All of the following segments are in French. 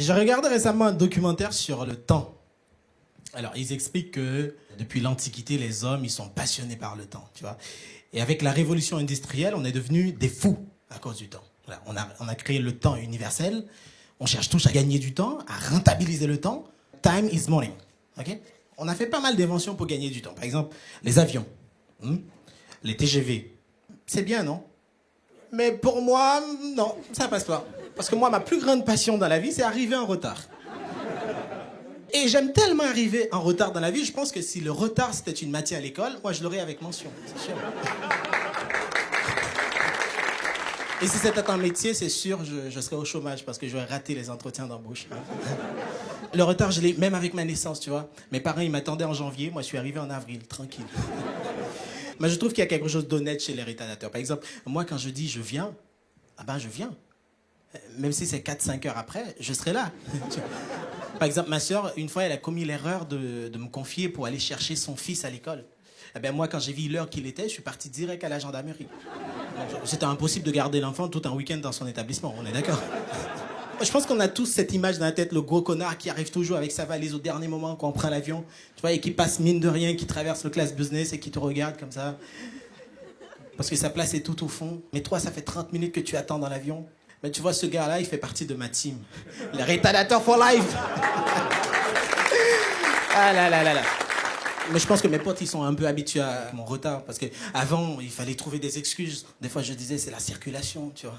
J'ai regardé récemment un documentaire sur le temps. Alors, ils expliquent que depuis l'Antiquité, les hommes, ils sont passionnés par le temps, tu vois. Et avec la révolution industrielle, on est devenus des fous à cause du temps. Voilà, on a créé le temps universel. On cherche tous à gagner du temps, à rentabiliser le temps. Time is money. Okay? On a fait pas mal d'inventions pour gagner du temps. Par exemple, les avions, les TGV. C'est bien, non? Mais pour moi, non, ça passe pas. Parce que moi, ma plus grande passion dans la vie, c'est arriver en retard. Et j'aime tellement arriver en retard dans la vie, je pense que si le retard c'était une matière à l'école, moi je l'aurais avec mention, c'est sûr. Et si c'était un métier, c'est sûr, je serais au chômage parce que j'aurais raté les entretiens d'embauche. Le retard, je l'ai même avec ma naissance, tu vois. Mes parents, ils m'attendaient en janvier, moi je suis arrivé en avril, tranquille. Mais je trouve qu'il y a quelque chose d'honnête chez les retardataires. Par exemple, moi quand je dis je viens, ah ben je viens. Même si c'est 4-5 heures après, je serai là. Par exemple, ma sœur, une fois, elle a commis l'erreur de me confier pour aller chercher son fils à l'école. Eh ben moi, quand j'ai vu l'heure qu'il était, je suis parti direct à la gendarmerie. C'était impossible de garder l'enfant tout un week-end dans son établissement, on est d'accord? Je pense qu'on a tous cette image dans la tête, le gros connard qui arrive toujours avec sa valise au dernier moment quand on prend l'avion, tu vois, et qui passe mine de rien, qui traverse le class business et qui te regarde comme ça. Parce que sa place est tout au fond. Mais toi, ça fait 30 minutes que tu attends dans l'avion. Mais tu vois, ce gars-là, il fait partie de ma team. Les retardateurs for life. Ah là là là là. Mais je pense que mes potes, ils sont un peu habitués à mon retard. Parce qu'avant, il fallait trouver des excuses. Des fois, je disais, c'est la circulation, tu vois.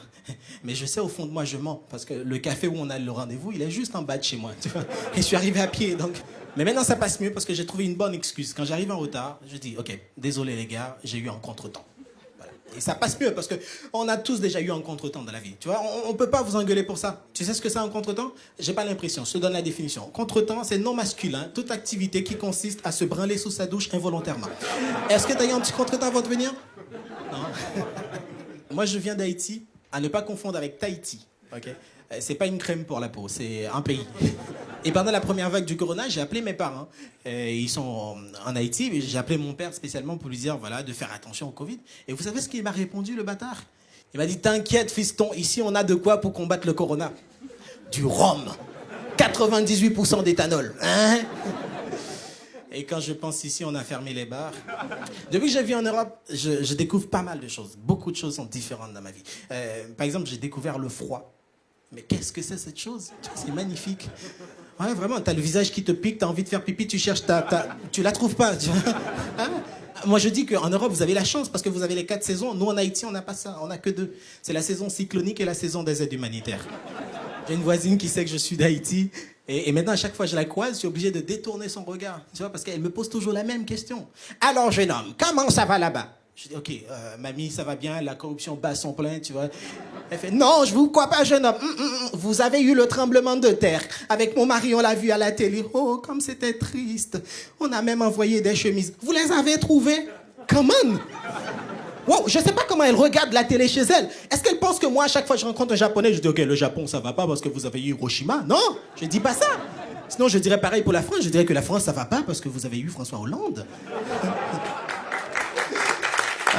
Mais je sais, au fond de moi, je mens. Parce que le café où on a le rendez-vous, il est juste en bas de chez moi, tu vois. Et je suis arrivé à pied, donc... Mais maintenant, ça passe mieux parce que j'ai trouvé une bonne excuse. Quand j'arrive en retard, je dis, OK, désolé les gars, j'ai eu un contretemps. Et ça passe mieux parce qu'on a tous déjà eu un contretemps dans la vie. Tu vois, on peut pas vous engueuler pour ça. Tu sais ce que c'est un contretemps? J'ai pas l'impression. Je te donne la définition. Contretemps, c'est non masculin, toute activité qui consiste à se branler sous sa douche involontairement. Est-ce que tu as eu un petit contretemps avant de venir? Non. Moi, je viens d'Haïti, à ne pas confondre avec Tahiti. Ok? C'est pas une crème pour la peau, c'est un pays. Et pendant la première vague du corona, j'ai appelé mes parents. Ils sont en Haïti, mais j'ai appelé mon père spécialement pour lui dire voilà, de faire attention au Covid. Et vous savez ce qu'il m'a répondu, le bâtard? Il m'a dit t'inquiète, fiston, ici on a de quoi pour combattre le corona. Du rhum. 98% d'éthanol. Hein? Et quand je pense ici, on a fermé les bars. Depuis que j'ai vu en Europe, je découvre pas mal de choses. Beaucoup de choses sont différentes dans ma vie. Par exemple, j'ai découvert le froid. Mais qu'est-ce que c'est cette chose? C'est magnifique. Ouais, vraiment, t'as le visage qui te pique, t'as envie de faire pipi, tu cherches tu la trouves pas. Tu vois? Hein? Moi, je dis qu'en Europe, vous avez la chance parce que vous avez les 4 saisons. Nous, en Haïti, on n'a pas ça. On n'a que 2. C'est la saison cyclonique et la saison des aides humanitaires. J'ai une voisine qui sait que je suis d'Haïti. Et maintenant, à chaque fois que je la croise, je suis obligé de détourner son regard. Tu vois, parce qu'elle me pose toujours la même question. Alors, jeune homme, comment ça va là-bas? Je dis, OK, mamie, ça va bien, la corruption bat son plein, tu vois. Elle fait, non, je vous crois pas, jeune homme. Vous avez eu le tremblement de terre. Avec mon mari, on l'a vu à la télé. Oh, comme c'était triste. On a même envoyé des chemises. Vous les avez trouvées? Come on! Wow, je sais pas comment elle regarde la télé chez elle. Est-ce qu'elle pense que moi, à chaque fois que je rencontre un Japonais, je dis, OK, le Japon, ça va pas parce que vous avez eu Hiroshima? Non, je dis pas ça. Sinon, je dirais pareil pour la France. Je dirais que la France, ça va pas parce que vous avez eu François Hollande.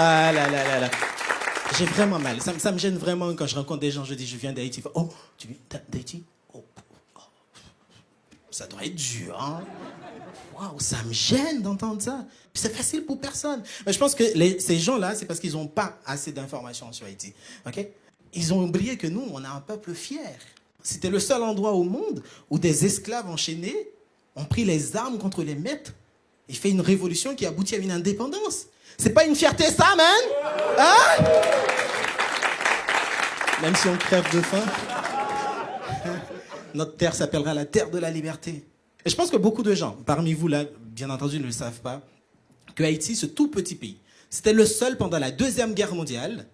Ah là là là là. J'ai vraiment mal. Ça me gêne vraiment quand je rencontre des gens. Je dis, je viens d'Haïti. Oh, tu viens d'Haïti? Oh, ça doit être dur, hein? Waouh, ça me gêne d'entendre ça. C'est facile pour personne. Mais je pense que ces gens-là, c'est parce qu'ils n'ont pas assez d'informations sur Haïti. OK? Ils ont oublié que nous, on a un peuple fier. C'était le seul endroit au monde où des esclaves enchaînés ont pris les armes contre les maîtres et fait une révolution qui aboutit à une indépendance. C'est pas une fierté, ça, man? Hein? Même si on crève de faim, notre terre s'appellera la terre de la liberté. Et je pense que beaucoup de gens, parmi vous là, bien entendu, ne le savent pas, que Haïti, ce tout petit pays, c'était le seul pendant la Deuxième Guerre mondiale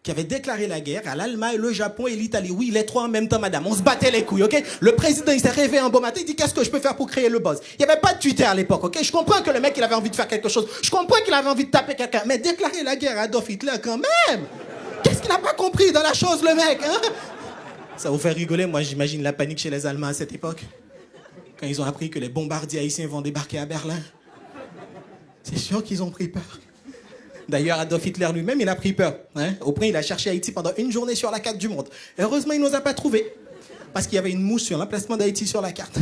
qui avait déclaré la guerre à l'Allemagne, le Japon et l'Italie. Oui, les trois en même temps, madame. On se battait les couilles, ok? Le président, il s'est réveillé un beau matin, il dit, qu'est-ce que je peux faire pour créer le buzz? Il n'y avait pas de Twitter à l'époque, ok? Je comprends que le mec, il avait envie de faire quelque chose. Je comprends qu'il avait envie de taper quelqu'un. Mais déclarer la guerre à Adolf Hitler, quand même! Qu'est-ce qu'il n'a pas compris dans la chose, le mec, hein? Ça vous fait rigoler, moi, j'imagine la panique chez les Allemands à cette époque. Quand ils ont appris que les bombardiers haïtiens vont débarquer à Berlin. C'est sûr qu'ils ont pris peur. D'ailleurs, Adolf Hitler lui-même, il a pris peur. Hein? Au point, il a cherché Haïti pendant une journée sur la carte du monde. Heureusement, il ne nous a pas trouvés. parce qu'il y avait une mouche sur l'emplacement d'Haïti sur la carte.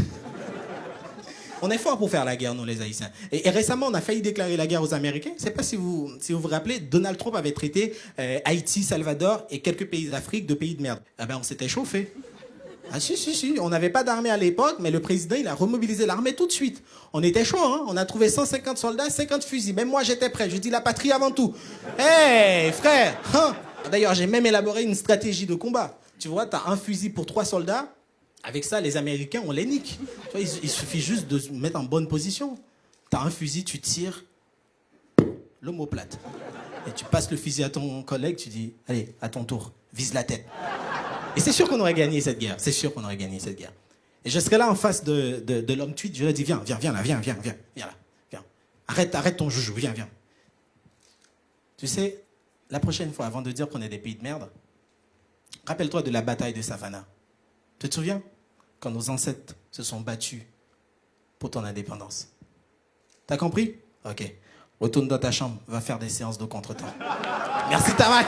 On est fort pour faire la guerre, nous, les Haïtiens. Et récemment, on a failli déclarer la guerre aux Américains. Je ne sais pas si vous vous rappelez, Donald Trump avait traité Haïti, Salvador et quelques pays d'Afrique de pays de merde. Ah ben, on s'était chauffé. Ah si. On n'avait pas d'armée à l'époque, mais le président, il a remobilisé l'armée tout de suite. On était chaud, hein. On a trouvé 150 soldats, 50 fusils. Même moi, j'étais prêt. Je dis la patrie avant tout. Hé, frère, hein. D'ailleurs, j'ai même élaboré une stratégie de combat. Tu vois, tu as un fusil pour 3 soldats. Avec ça, les Américains, on les nique. Tu vois, il suffit juste de se mettre en bonne position. Tu as un fusil, tu tires l'omoplate. Et tu passes le fusil à ton collègue, tu dis, allez, à ton tour, vise la tête. Et c'est sûr qu'on aurait gagné cette guerre. C'est sûr qu'on aurait gagné cette guerre. Et je serais là en face de l'homme tweet, je lui ai dit, viens là, viens là, viens. Arrête ton joujou, viens. Tu sais, la prochaine fois, avant de dire qu'on est des pays de merde, rappelle-toi de la bataille de Savannah. Tu te souviens? Quand nos ancêtres se sont battus pour ton indépendance. T'as compris? Ok. Retourne dans ta chambre, va faire des séances de contretemps. Merci Tamak.